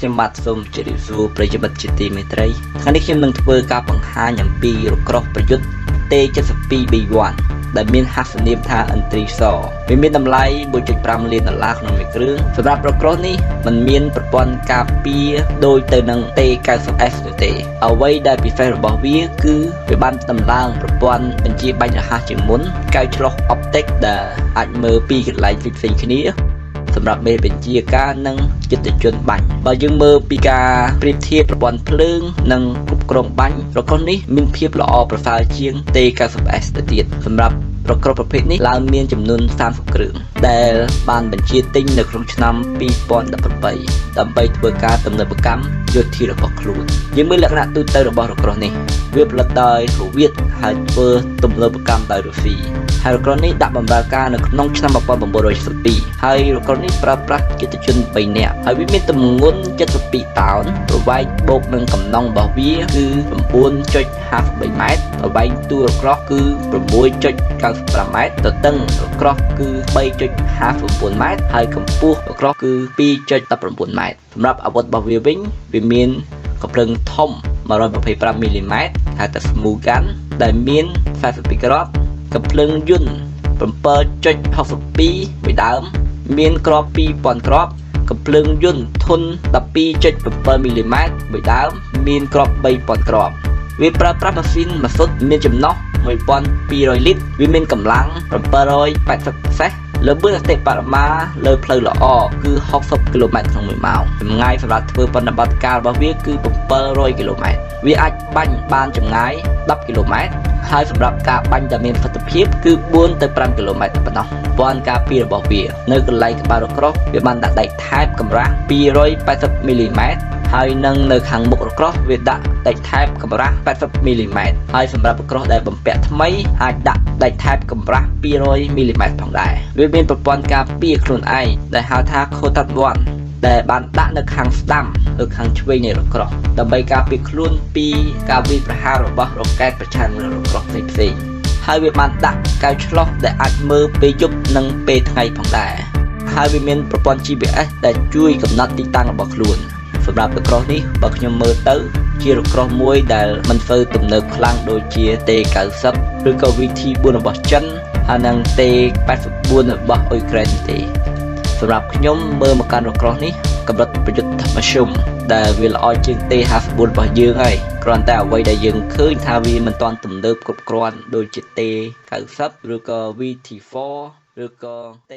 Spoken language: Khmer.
ខ្ញុំបាទសូមជម្រាបសួរប្រិយមិត្តជាទីមេត្រីថ្ងៃនេះខ្ញុំនឹងធ្វើការបង្ហាញអំពីរក្រោះប្រយុទ្ធ T72B1 ដែលមានហាសនាមថា Entry Saw វាមានតម្លៃ $1.5 លានក្នុងមួយគ្រឿងសម្រាប់រក្រោះនេះมันមានប្រព័ន្ធការពារដូចទៅនឹង T90S នោះទេអ្វីដែលពិសេសរបស់វាគឺវាបានដំឡើងប្រព័ន្ធបញ្ជាបាញ់រហ័សជាងមុនកែវឆ្លុះ Optic ដែលអាចមើលពីកន្លែងផ្សេងៗគ្នាសម្រាប់មេបញ្ជាការនិងយុទ្ធជនបាញ់បើយើងមើលពីការប្រៀបធៀបប្រព័ន្ធភ្លើងនិងគ្រប់គ្រងបាញ់រក្រោះនេះមានភាពល្អប្រសើរជាង T90S ទៅទៀតសម្រាប់រក្រោះប្រភេទនេះឡើងមានចំនួន30គ្រឿងដែលបានបញ្ជាទិញនៅក្នុងឆ្នាំ2018ដើម្បីធ្វើការទំនើបកម្មយោធារបស់ខ្លួនយើងមើលលក្ខណៈទូទៅរបស់រក្រោះនេះវាផលិតដោយសូវៀតហើយធ្វើទំនើបកម្មដោយរុស្ស៊ីហើយរក្រោះនេះដាក់បម្រើការនៅក្នុងឆ្នាំ1972ហើយរក្រោះនេះប្រើប្រាស់យុទ្ធជន3នាក់ហើយវាមានទម្ងន់72តោនប្រវែងបូកនឹងកំណង់របស់វាគឺ 9.53 ម៉ែត្រប្រវែងទូរក្រោះគឺ 6.95 ម៉ែត្រទទឹងរក្រោះគឺ 3.59 ម៉ែត្រហើយកម្ពស់រក្រោះគឺ 2.19 ម៉ែត្រសម្រាប់អាវុធរបស់វាវិញវាមានកាភ្លើងធំ 125 មីលីម៉ែត្រហៅថា Smooth Gun ដែលមាន42គ្រាប់កាភ្លើងយន្ត 7.62 មួយដើមមានគ្រាប់ 2000 គ្រាប់កាភ្លើងយន្តធុន 12.7 មីលីម៉ែត្រមួយដើមមានគ្រាប់ 3000 គ្រាប់វាប្រើប្រាស់ម៉ាស៊ីនម៉ាស៊ុតមានចំណុះ 1200 លីត្រវាមានកម្លាំង 780 សេសលើបឿនអតិបរមាលើផ្លូវល្អគឺ 60 គីឡូម៉ែត្រក្នុង1ម៉ោងចម្ងាយសម្រាប់ធ្វើបប្រតិបត្តិការរបស់វាគឺ 700 គីឡូម៉ែត្រវាអាចបាញ់បានចម្ងាយ 10 គីឡូម៉ែត្រហើយសម្រាប់ការបាញ់ដែលមានប្រសិទ្ធភាពគឺ 4 ទៅ 5 គីឡូម៉ែត្រប៉ុណ្ណោះព័ន្ធការពាររបស់វានៅកន្លែងក្បាលរក្រោះវាបានដាក់ដែកថែបកម្រាស់ 280 មីលីម៉ែត្រហើយនឹងនៅខាងមុខរក្រោះវាដាក់ដែកថែបកម្រាស់ 80 មីលីម៉ែត្រហើយសម្រាប់រក្រោះដែលបំពាក់ថ្មីអាចដាក់ដែកថែបកម្រាស់ 200 មីលីម៉ែត្រផងដែរវាមានប្រព័ន្ធការពារខ្លួនឯងដែលហៅថា Coated One ដែលបានដាក់នៅខាងស្ដាំឬខាងឆ្វេងនៃរក្រោះដើម្បីការពារខ្លួនពីការវាយប្រហាររបស់រ៉ុកែតប្រឆាំងនឹងរក្រោះផ្សេងៗហើយវាបានដាក់កែវឆ្លុះដែលអាចមើលពេលយប់និងពេលថ្ងៃផងដែរហើយវាមានប្រព័ន្ធ GPS ដែលជួយកំណត់ទីតាំងរបស់ខ្លួនសម្រាប់រក្រោះនេះបើខ្ញុំមើលទៅជារក្រោះមួយដែលមិនសូវទំនើបខ្លាំងដូចជា T90 ឬក៏ VT4 របស់ចិនហើយនិង T84 របស់អ៊ុយក្រែនទេសម្រាប់ខ្ញុំមើលមកកាន់រក្រោះនេះកម្រិតប្រយុទ្ធមធ្យមដែលវាល្អជាង T54 របស់យើងហើយគ្រាន់តែអ្វីដែលយើងឃើញថាវាមិនទាន់ទំនើបគ្រប់គ្រាន់ដូចជា T90 ឬក៏ VT4 ឬក៏ T